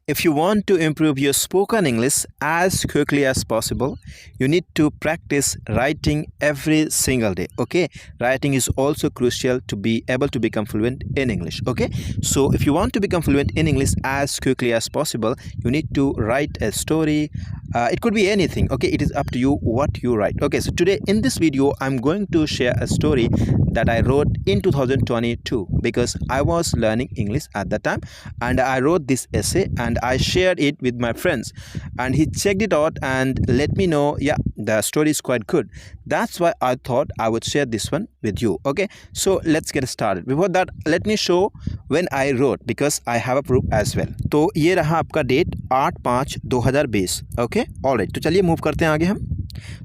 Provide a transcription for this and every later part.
If you want to improve your spoken English as quickly as possible, you need to practice writing every single day. Okay, writing is also crucial to be able to become fluent in English. Okay, so if you want to become fluent in English as quickly as possible, you need to write a story. It could be anything. Okay, it is up to you what you write. Okay, so today in this video I'm going to share a story that I wrote in 2022 because I was learning English at that time, and I wrote this essay and I shared it with my friends, and he checked it out and let me know, yeah, the story is quite good. That's why I thought I would share this one with you. Okay, so let's get started. Before that, let me show when I wrote because I have a proof as well. तो ये रहा आपका date 8/5/2020. Okay, alright, तो चलिए move करते हैं आगे हम.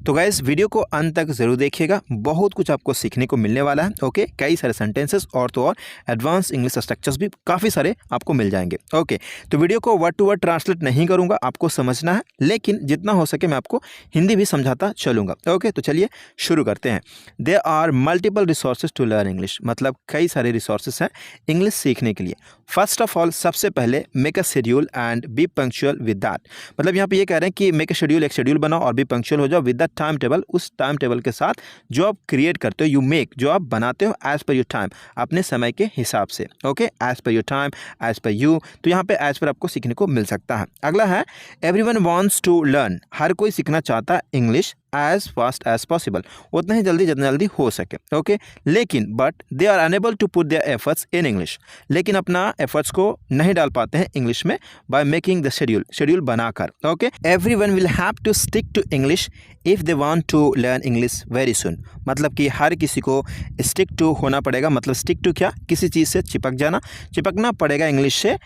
तो गाइस वीडियो को अंत तक ज़रूर देखिएगा, बहुत कुछ आपको सीखने को मिलने वाला है. ओके, कई सारे सेंटेंसेस और तो और एडवांस इंग्लिश स्ट्रक्चर्स भी काफ़ी सारे आपको मिल जाएंगे. ओके, तो वीडियो को वर्ड टू वर्ड ट्रांसलेट नहीं करूंगा, आपको समझना है, लेकिन जितना हो सके मैं आपको हिंदी भी समझाता चलूँगा. ओके, तो चलिए शुरू करते हैं. There are multiple resources to learn English, मतलब कई सारे रिसोर्सेज हैं इंग्लिश सीखने के लिए. फर्स्ट ऑफ ऑल, सबसे पहले make a schedule and B punctual with that. मतलब यहाँ पे ये कह रहे हैं कि मेक अ शेड्यूल, एक शेड्यूल बनाओ और बी पंक्चुअल हो जाओ विद द टाइम टेबल. उस टाइम टेबल के साथ जो आप क्रिएट करते हो, यू मेक, जो आप बनाते हो एज पर योर टाइम, अपने समय के हिसाब से. Okay, as per your time, as per you. तो यहाँ पे एज पर आपको सीखने को मिल सकता है. अगला है एवरीवन वांट्स टू लर्न, हर कोई सीखना चाहता है English as fast as possible, उतना ही जल्दी जितना जल्दी हो सके. ओके, लेकिन but they are unable to put their efforts in English, लेकिन अपना एफर्ट्स को नहीं डाल पाते हैं इंग्लिश में by making the schedule, schedule बनाकर. Okay, everyone will have to stick to English if they want to learn English very soon. मतलब कि हर किसी को स्टिक टू होना पड़ेगा. मतलब स्टिक टू क्या, किसी चीज़ से चिपक जाना, चिपकना पड़ेगा इंग्लिश से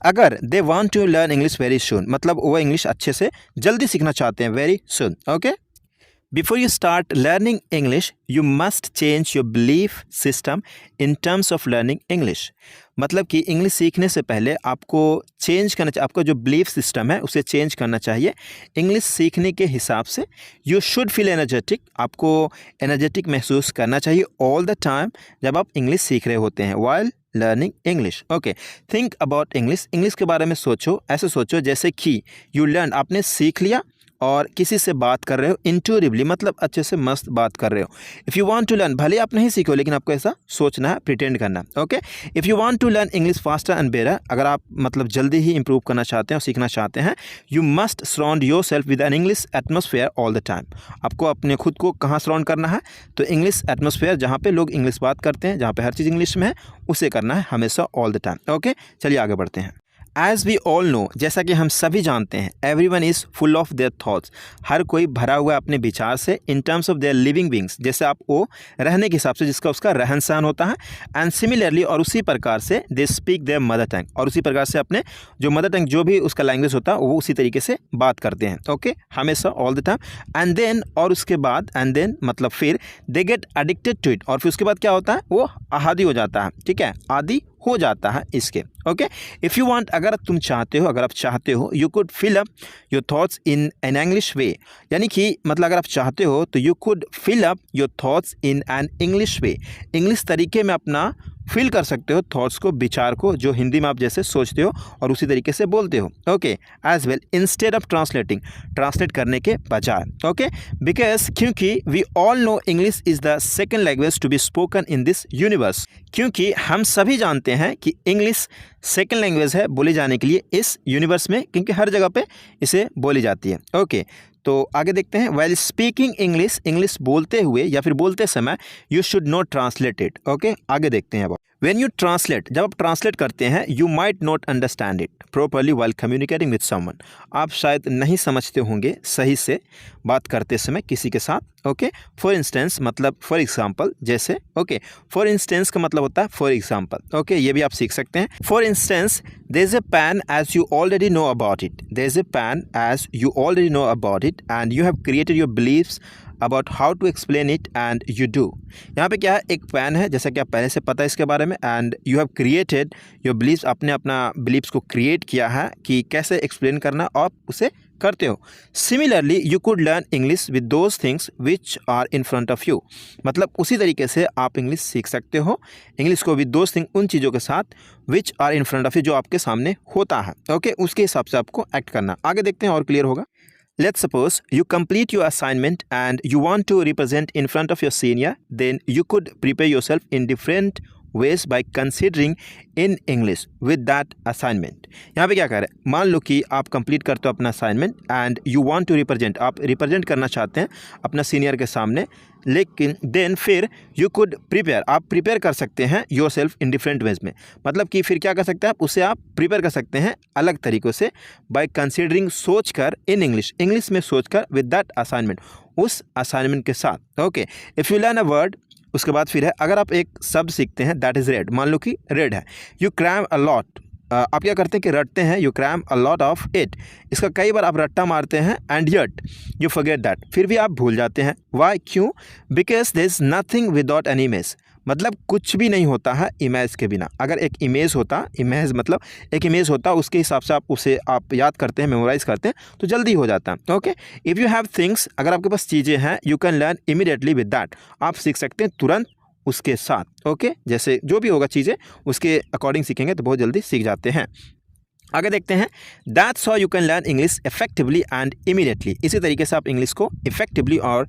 अगर they want to learn English very soon, मतलब वो इंग्लिश अच्छे से जल्दी सीखना चाहते हैं, very soon. Okay, Before you start learning English, you must change your belief system in terms of learning English. मतलब कि इंग्लिश सीखने से पहले आपको चेंज करना चाहिए, आपका जो बिलीफ सिस्टम है उसे चेंज करना चाहिए इंग्लिश सीखने के हिसाब से. यू शुड फील एनर्जेटिक, आपको एनर्जेटिक महसूस करना चाहिए ऑल द टाइम जब आप इंग्लिश सीख रहे होते हैं, while learning English. Okay, think about English, English के बारे में सोचो, ऐसे सोचो जैसे कि यू लर्न, आपने सीख लिया और किसी से बात कर रहे हो इंट्यूटिवली, मतलब अच्छे से मस्त बात कर रहे हो. If you want to learn, भले आप नहीं सीखो लेकिन आपको ऐसा सोचना है, प्रिटेंड करना है. Okay, if you want to learn English faster and better, अगर आप मतलब जल्दी ही इंप्रूव करना चाहते हैं और सीखना चाहते हैं, you must surround your self with an English atmosphere all the time. आपको अपने खुद को कहाँ सराउंड करना है, तो इंग्लिश एटमोसफेयर, जहाँ पे लोग इंग्लिश बात करते हैं, जहाँ पे हर चीज़ इंग्लिश में है, उसे करना है हमेशा ऑल द टाइम. ओके, चलिए आगे बढ़ते हैं. एज़ वी ऑल नो, जैसा कि हम सभी जानते हैं, everyone is full of their thoughts, हर कोई भरा हुआ है अपने विचार से, in terms of their living beings, जैसे आप वो रहने के हिसाब से जिसका उसका रहन सहन होता है. एंड सिमिलरली, और उसी प्रकार से they speak their mother tongue, और उसी प्रकार से अपने जो मदर टंग, जो भी उसका लैंग्वेज होता है, वो उसी तरीके से बात करते हैं. ओके, हमेशा all the time. And then, और उसके बाद, एंड देन मतलब फिर, they get addicted to it, और फिर उसके बाद क्या होता है, वो आदी हो जाता है. ठीक है, आदी हो जाता है इसके. ओके, इफ़ यू वांट, अगर तुम चाहते हो, अगर आप चाहते हो, you could fill up your thoughts in an English way, यानी कि मतलब अगर आप चाहते हो तो you could fill up your thoughts in an English way, English तरीके में अपना फिल कर सकते हो थॉट्स को, विचार को, जो हिंदी में आप जैसे सोचते हो और उसी तरीके से बोलते हो. Okay, as well instead of translating, translate करने के बजाय. ओके, बिकॉज क्योंकि we all know English is the second language to be spoken in this universe, क्योंकि हम सभी जानते हैं कि इंग्लिश सेकेंड लैंग्वेज है बोले जाने के लिए इस यूनिवर्स में, क्योंकि हर जगह पे इसे बोली जाती है. ओके, तो आगे देखते हैं. वाइल स्पीकिंग इंग्लिश, इंग्लिश बोलते हुए या फिर बोलते समय, you should not translate it. Okay, आगे देखते हैं. अब व्हेन यू ट्रांसलेट, जब आप ट्रांसलेट करते हैं, you might not understand it properly while communicating with someone, आप शायद नहीं समझते होंगे सही से बात करते समय किसी के साथ. ओके, फॉर इंस्टेंस मतलब फॉर एग्जाम्पल, जैसे. ओके, फॉर इंस्टेंस का मतलब होता है फॉर एग्जाम्पल. ओके, ये भी आप सीख सकते हैं. For instance, there is a pen as you already know about it, there is a pen as you already know about it and you have created your believes about how to explain it and you do. यहाँ पे क्या है, एक pan है, जैसा कि आप पहले से पता है इसके बारे में, and you have created your believes, आपने अपना बिलीव्स को क्रिएट किया है कि कैसे एक्सप्लेन करना और उसे करते हो। Similarly you could learn English with those things which are in front of you, मतलब उसी तरीके से आप इंग्लिश सीख सकते हो इंग्लिश को विद दोज थिंग, उन चीज़ों के साथ which are in front of you, जो आपके सामने होता है। ओके, उसके हिसाब से आपको एक्ट करना। आगे देखते हैं और क्लियर होगा। Let's suppose you complete your assignment and you want to represent in front of your senior, then you could prepare yourself in different ways by considering in English with that assignment। यहाँ पे क्या कर रहे हैं, मान लो कि आप complete करते हो अपना assignment and you want to represent, आप रिप्रेजेंट करना चाहते हैं अपना सीनियर के सामने, लेकिन देन फिर यू कुड प्रिपेयर, आप प्रिपेयर कर सकते हैं your self in different veg में, मतलब कि फिर क्या कर सकते हैं आप, उसे आप प्रिपेयर कर सकते हैं अलग तरीक़ों से बाय कंसिडरिंग, सोच कर, इन इंग्लिश में सोच कर विद दैट असाइनमेंट, उस असाइनमेंट के साथ। Okay, if you learn a word, उसके बाद फिर है अगर आप एक शब्द सीखते हैं दैट इज़ रेड, मान लो कि रेड है, यू क्रैम अ लॉट, आप क्या करते हैं कि रटते हैं, you cram a lot of it, इसका कई बार आप रट्टा मारते हैं, and yet you forget that, फिर भी आप भूल जाते हैं। वाई, क्यों? Because there is nothing without an image, मतलब कुछ भी नहीं होता है इमेज के बिना। अगर एक इमेज होता, इमेज मतलब एक इमेज होता, उसके हिसाब से आप उसे आप याद करते हैं, मेमोराइज करते हैं, तो जल्दी हो जाता है। Okay, if you have things, अगर आपके पास चीज़ें हैं, you can learn immediately with that, आप सीख सकते हैं तुरंत उसके साथ। ओके, जैसे जो भी होगा चीज़ें उसके अकॉर्डिंग सीखेंगे तो बहुत जल्दी सीख जाते हैं। आगे देखते हैं, that's how you can learn English effectively and immediately, इसी तरीके से आप इंग्लिश को इफेक्टिवली और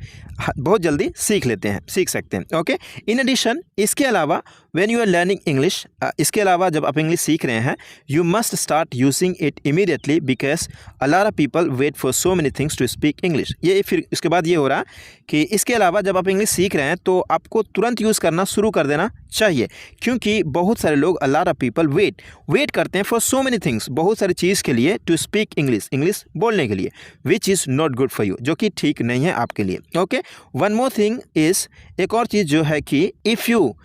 बहुत जल्दी सीख सकते हैं। ओके, इन एडिशन, इसके अलावा when you are learning English, इसके अलावा जब आप इंग्लिश सीख रहे हैं, you must start using it immediately because a lot of people wait for so many things to speak English. ये फिर इसके बाद ये हो रहा कि इसके अलावा जब आप इंग्लिश सीख रहे हैं तो आपको तुरंत यूज़ करना शुरू कर देना चाहिए, क्योंकि बहुत सारे लोग, a lot of people wait करते हैं फॉर सो मेनी थिंग्स, बहुत सारी चीज़ के लिए, टू स्पीक इंग्लिश बोलने के लिए, which is not good for you, जो कि ठीक नहीं है आपके लिए। Okay, one more thing is, एक और चीज़ जो है कि if you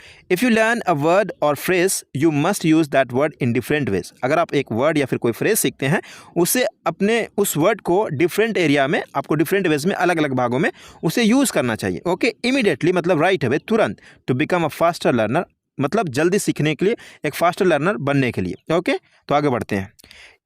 learn a word or phrase, you must use that word in different ways. अगर आप एक वर्ड या फिर कोई फ्रेज सीखते हैं, उसे अपने उस वर्ड को डिफरेंट एरिया में, आपको डिफरेंट वेज में, अलग अलग भागों में उसे यूज़ करना चाहिए। ओके, इमीडिएटली मतलब राइट अवे, तुरंत, to become a faster learner, मतलब जल्दी सीखने के लिए, एक फास्टर लर्नर बनने के लिए। ओके, तो आगे बढ़ते हैं।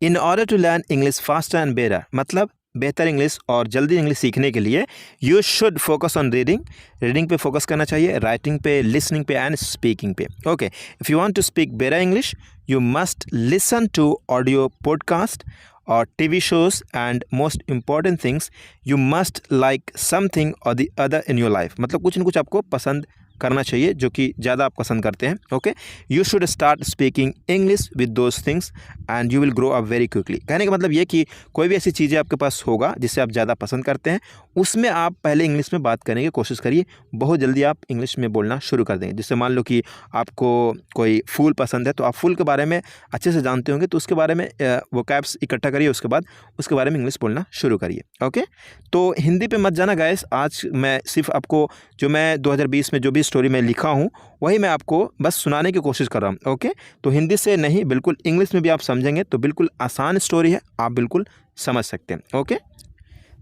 In order to learn English faster and better, मतलब बेहतर इंग्लिश और जल्दी इंग्लिश सीखने के लिए you should focus on reading पे फोकस करना चाहिए, राइटिंग पे, लिसनिंग पे एंड स्पीकिंग पे। Okay, if you want to speak better English, you must listen to audio podcast or TV shows, and most important things, you must like something or the other in your life, मतलब कुछ न कुछ आपको पसंद करना चाहिए जो कि ज़्यादा आप पसंद करते हैं। Okay, you should start speaking English with those things and you will grow up very quickly. कहने का मतलब ये कि कोई भी ऐसी चीज़ें आपके पास होगा जिससे आप ज़्यादा पसंद करते हैं, उसमें आप पहले इंग्लिश में बात करने की कोशिश करिए, बहुत जल्दी आप इंग्लिश में बोलना शुरू कर देंगे। जैसे मान लो कि आपको कोई फूल पसंद है, तो आप फूल के बारे में अच्छे से जानते होंगे, तो उसके बारे में वोकैब्स इकट्ठा करिए, उसके बाद उसके बारे में इंग्लिश बोलना शुरू करिए। ओके, तो हिंदी पे मत जाना गाइस, आज मैं सिर्फ आपको जो मैं 2020 में जो भी स्टोरी मैं लिखा हूँ वही मैं आपको बस सुनाने की कोशिश कर रहा हूँ। ओके, तो हिंदी से नहीं, बिल्कुल इंग्लिश में भी आप समझेंगे तो बिल्कुल आसान स्टोरी है, आप बिल्कुल समझ सकते हैं। Okay,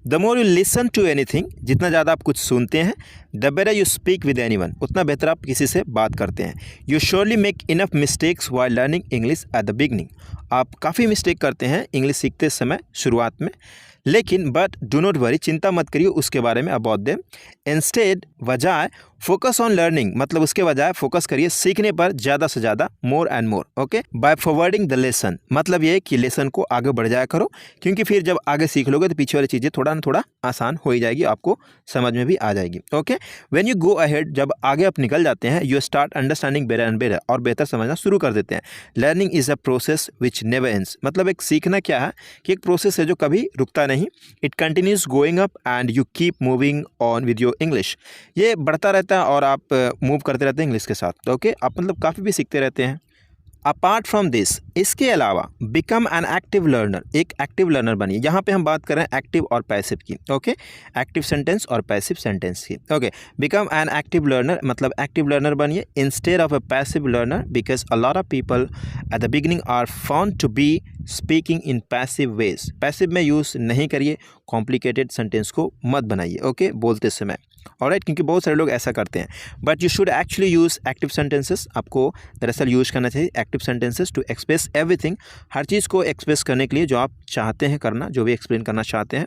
the more you listen to anything, जितना ज़्यादा आप कुछ सुनते हैं, the better you speak with anyone, उतना बेहतर आप किसी से बात करते हैं। You surely make enough mistakes while learning English at the beginning, आप काफ़ी मिस्टेक करते हैं इंग्लिश सीखते समय शुरुआत में, लेकिन बट डू नॉट वरी, चिंता मत करिए उसके बारे में, अबाउट देम। इंस्टेड, बजाय, फोकस ऑन लर्निंग, मतलब उसके बजाय फोकस करिए सीखने पर ज़्यादा से ज़्यादा, more and more. Okay, by forwarding the lesson, मतलब ये कि लेसन को आगे बढ़ जाया करो, क्योंकि फिर जब आगे सीख लोगे तो पीछे वाली चीज़ें थोड़ा ना थोड़ा आसान हो ही जाएगी, आपको समझ में भी आ जाएगी। Okay, when you go ahead, जब आगे आप निकल जाते हैं, you start understanding better and better, और बेहतर समझना शुरू कर देते हैं। Learning is a process which never ends, मतलब एक सीखना क्या है कि एक प्रोसेस है जो कभी रुकता नहीं, it continues going up and you keep moving on with your English, ये बढ़ता रहता है और आप मूव करते रहते हैं इंग्लिश के साथ। ओके, आप मतलब काफ़ी भी सीखते रहते हैं। अपार्ट फ्रॉम दिस, इसके अलावा, बिकम एन एक्टिव लर्नर, एक एक्टिव लर्नर बनिए। यहाँ पे हम बात कर रहे हैं एक्टिव और पैसिव की। ओके, एक्टिव सेंटेंस और पैसिव सेंटेंस की। Okay, become an active learner, मतलब एक्टिव लर्नर बनिए instead of a passive learner, because a lot of people at the beginning are found to be speaking in passive ways. Passive में use नहीं करिए, complicated sentence को मत बनाइए। Okay, बोलते समय ऑलराइट, क्योंकि बहुत सारे लोग ऐसा करते हैं। But you should actually use active sentences. आपको दरअसल यूज़ करना चाहिए active sentences to express everything, हर चीज़ को एक्सप्रेस करने के लिए जो आप चाहते हैं करना, जो भी एक्सप्लेन करना चाहते हैं।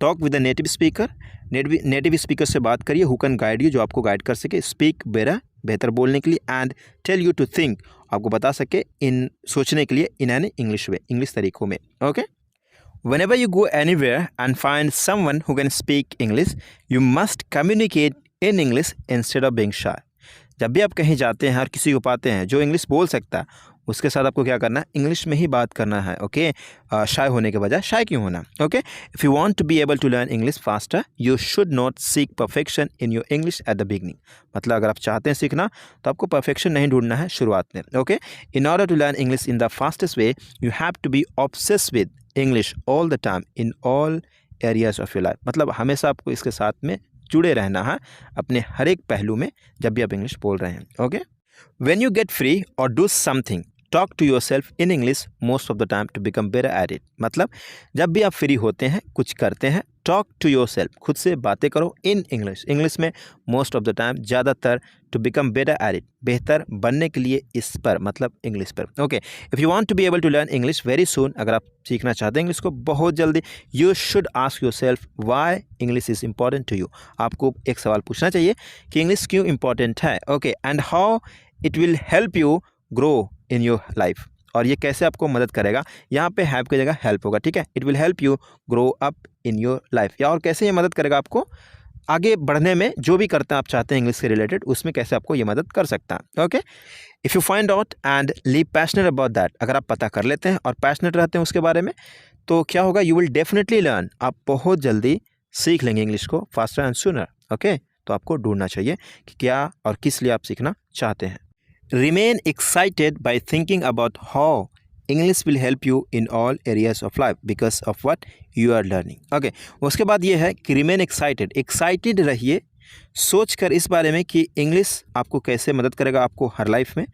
Talk with the native speaker, native speaker से बात करिए, हु कैन गाइड यू, जो आपको गाइड कर सके। स्पीक बेहतर बोलने के लिए, and tell you to think, आपको बता सके इन सोचने के लिए, in an English way, English तरीकों में। Okay, whenever you go anywhere and find someone who can speak English, you must communicate in English instead of being shy. जब भी आप कहीं जाते हैं और किसी को पाते हैं जो इंग्लिश बोल सकता है, उसके साथ आपको क्या करना है, इंग्लिश में ही बात करना है। ओके, शाय होने के बजाय, शाय क्यों होना। Okay, if you want to be able to learn English faster, you should not seek perfection in your English at the beginning. मतलब अगर आप चाहते हैं सीखना तो आपको परफेक्शन नहीं ढूंढना है शुरुआत में। Okay, in order to learn English in the fastest way, you have to be obsessed with English all the time in all areas of your life. मतलब हमेशा आपको इसके साथ में जुड़े रहना है अपने हर एक पहलू में जब भी आप इंग्लिश बोल रहे हैं। Okay, when you get free or do something, talk to yourself in English most of the time to become better at it. मतलब जब भी आप फ्री होते हैं, कुछ करते हैं, टॉक टू योर सेल्फ, खुद से बातें करो इन इंग्लिश, इंग्लिश में मोस्ट ऑफ द टाइम, ज़्यादातर, to become better at it, बेहतर बनने के लिए इस पर, मतलब इंग्लिश पर। Okay, if you want to be able to learn English very soon, अगर आप सीखना चाहते हैं इंग्लिश को बहुत जल्दी, you should ask your self why English is important to you. आपको एक सवाल पूछना चाहिए कि इंग्लिश क्यों इंपॉर्टेंट है। Okay, and how it will help you grow in your life, और ये कैसे आपको मदद करेगा। यहाँ पे हैव की जगह हेल्प होगा, ठीक है। It will help you grow up in your life, या और कैसे ये मदद करेगा आपको आगे बढ़ने में, जो भी करते हैं आप चाहते हैं इंग्लिश से रिलेटेड, उसमें कैसे आपको ये मदद कर सकता है। Okay, if you find out and leave passionate about that, अगर आप पता कर लेते हैं और पैशनेट रहते हैं उसके बारे में, तो क्या होगा, यू विल डेफिनेटली लर्न, आप बहुत जल्दी सीख लेंगे इंग्लिश को फास्टर एंड सूनर। ओके, तो आपको ढूंढना चाहिए कि क्या और किस लिए आप सीखना चाहते हैं। Remain excited by thinking about how English will help you in all areas of life because of what you are learning. Okay, उसके बाद ये है कि remain excited रहिए, सोच कर इस बारे में कि इंग्लिश आपको कैसे मदद करेगा आपको हर लाइफ में,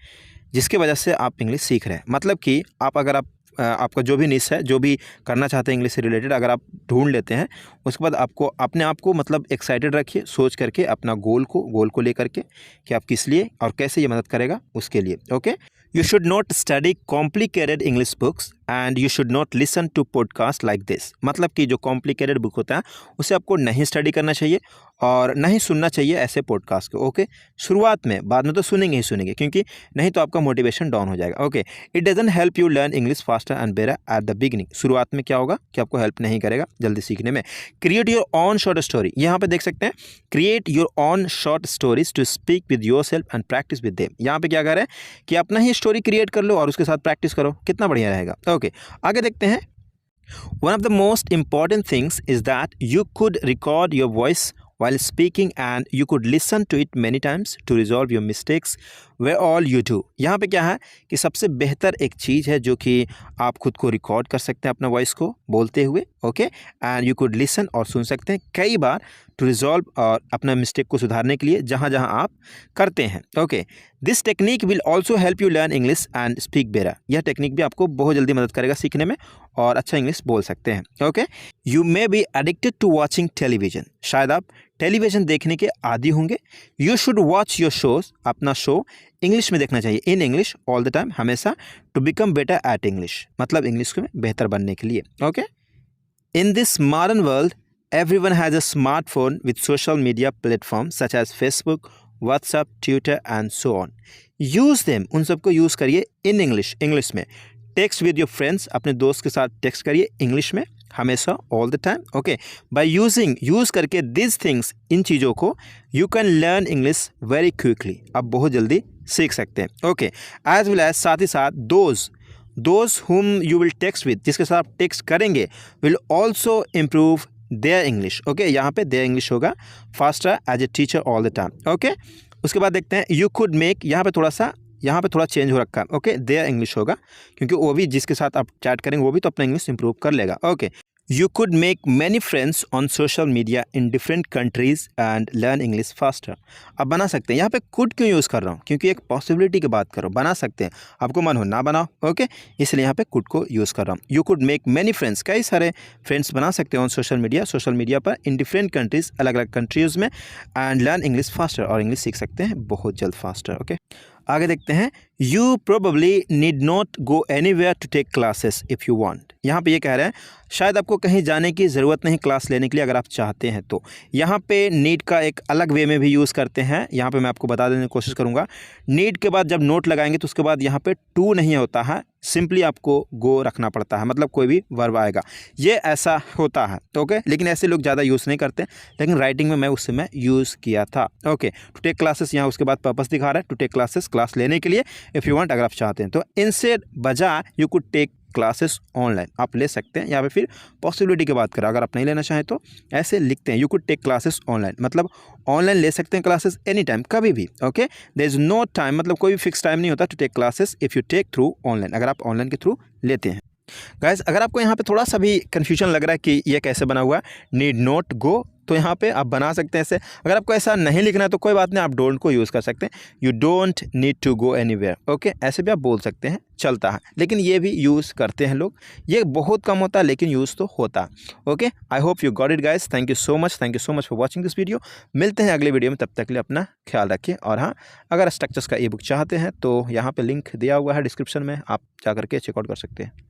जिसके वजह से आप इंग्लिश सीख रहे हैं। मतलब कि आपका जो भी निश है, जो भी करना चाहते हैं इंग्लिश से रिलेटेड, अगर आप ढूंढ लेते हैं, उसके बाद आपको अपने आप को मतलब एक्साइटेड रखिए, सोच करके अपना गोल को लेकर के कि आप किस लिए और कैसे ये मदद करेगा उसके लिए। Okay, you should not study complicated English books and you should not listen to podcast like this. मतलब कि जो कॉम्प्लिकेटेड बुक होता है उसे आपको नहीं स्टडी करना चाहिए और नहीं सुनना चाहिए ऐसे पॉडकास्ट को। ओके, शुरुआत में, बाद में तो सुनेंगे क्योंकि नहीं तो आपका मोटिवेशन डाउन हो जाएगा। Okay, it doesn't help you learn English faster and better at the beginning. शुरुआत में क्या होगा कि आपको हेल्प नहीं करेगा जल्दी सीखने में। Create your own short story, यहाँ पे देख सकते हैं, create your own short stories to speak with your self and practice with them. यहाँ पे क्या कर रहे हैं कि अपना ही स्टोरी क्रिएट कर लो और उसके साथ प्रैक्टिस करो, कितना बढ़िया रहेगा। ओके, आगे देखते हैं। One of the most important things is that you could record your voice while speaking and you could listen to it many times to resolve your mistakes where all you do। यहाँ पे क्या है कि सबसे बेहतर एक चीज़ है जो कि आप खुद को रिकॉर्ड कर सकते हैं अपना वॉइस को बोलते हुए। Okay, and you could listen, और सुन सकते हैं कई बार, टू रिजॉल्व, और अपना मिस्टेक को सुधारने के लिए जहाँ जहाँ आप करते हैं। Okay, this technique will also help you learn English and speak better. यह टेक्निक भी आपको बहुत जल्दी मदद करेगा सीखने में और अच्छा इंग्लिश बोल सकते हैं। Okay, you may be addicted to watching television, शायद आप टेलीविज़न देखने के आदी होंगे। You should watch your shows, अपना शो इंग्लिश में देखना चाहिए, in English all the time, हमेशा, to become better at English, मतलब इंग्लिश में बेहतर बनने के लिए। Okay, in this modern world everyone has a smartphone with social media platforms such as Facebook, WhatsApp, Twitter and so on. Use them, उन सबको use करिए in English, इंग्लिश में। टेक्स्ट विद योर फ्रेंड्स, अपने दोस्त के साथ text करिए English में हमेशा, all the time. Okay, by use करके दिस थिंग्स, इन चीज़ों को, you can learn English very quickly, आप बहुत जल्दी सीख सकते हैं। ओके, एज वेल एज, साथ ही साथ those whom you will text with, जिसके साथ आप टेक्स्ट करेंगे, will also improve their English. Okay, यहाँ पे देयर इंग्लिश होगा faster as a teacher all the time. Okay, उसके बाद देखते हैं, यू कुड मेक, यहाँ पे थोड़ा चेंज हो रखा है। ओके, देयर इंग्लिश होगा क्योंकि वो भी जिसके साथ आप चैट करेंगे वो भी तो अपना इंग्लिश इंप्रूव कर लेगा। Okay, You could make many friends on social media in different countries and learn English faster. अब बना सकते हैं, यहाँ पे could क्यों यूज़ कर रहा हूँ, क्योंकि एक पॉसिबिलिटी की बात करो, बना सकते हैं, आपको मन हो ना बनाओ, ओके, इसलिए यहाँ पे could को यूज़ कर रहा हूँ. You could make many friends, कई सारे फ्रेंड्स बना सकते हो ऑन सोशल मीडिया पर इन डिफरेंट कंट्रीज़, अलग अलग कंट्रीज़ में, एंड लर्न इंग्लिश फास्टर, और इंग्लिश सीख सकते हैं बहुत जल्द फास्टर, ओके. आगे देखते हैं. You probably need not go anywhere to take classes if you want. यहाँ पे ये कह रहे हैं शायद आपको कहीं जाने की ज़रूरत नहीं क्लास लेने के लिए, अगर आप चाहते हैं तो. यहाँ पे नीड का एक अलग वे में भी यूज़ करते हैं. यहाँ पे मैं आपको बता देने की कोशिश करूँगा. नीड के बाद जब नोट लगाएंगे तो उसके बाद यहाँ पे टू नहीं होता है, सिंपली आपको गो रखना पड़ता है, मतलब कोई भी वर्ब आएगा, ये ऐसा होता है, ओके. लेकिन ऐसे लोग ज़्यादा यूज़ नहीं करते, लेकिन राइटिंग में मैं उस समय यूज़ किया था, ओके. टू टेक क्लासेस यहाँ उसके बाद पर्पस दिखा रहा है, टू टेक क्लासेस, क्लास लेने के लिए, इफ़ यू वांट, अगर आप चाहते हैं तो. इनसे बजाय you could take classes online, आप ले सकते हैं. यहाँ पे फिर पॉसिबिलिटी की बात करें, अगर आप नहीं लेना चाहें तो ऐसे लिखते हैं, you could take classes online, मतलब ऑनलाइन ले सकते हैं क्लासेस एनी टाइम, कभी भी, okay. There is no time, मतलब कोई भी फिक्स टाइम नहीं होता to take classes if you take through online, अगर आप ऑनलाइन के थ्रू लेते हैं. गाइस, अगर आपको यहाँ पे थोड़ा सा भी कन्फ्यूजन लग रहा है कि ये कैसे बना हुआ है, नीड नॉट गो, तो यहाँ पे आप बना सकते हैं ऐसे. अगर आपको ऐसा नहीं लिखना है तो कोई बात नहीं, आप डोंट को यूज़ कर सकते हैं. You don't need to go anywhere, okay, ऐसे भी आप बोल सकते हैं, चलता है. लेकिन ये भी यूज़ करते हैं लोग, ये बहुत कम होता है लेकिन यूज़ तो होता है, okay. I hope you got it guys. Thank you so much for watching this video. मिलते हैं अगले वीडियो में, तब तक के लिए अपना ख्याल रखिए. और हाँ, अगर स्ट्रक्चर्स का ई बुक चाहते हैं तो यहाँ पर लिंक दिया हुआ है डिस्क्रिप्शन में, आप जा करके चेकआउट कर सकते हैं.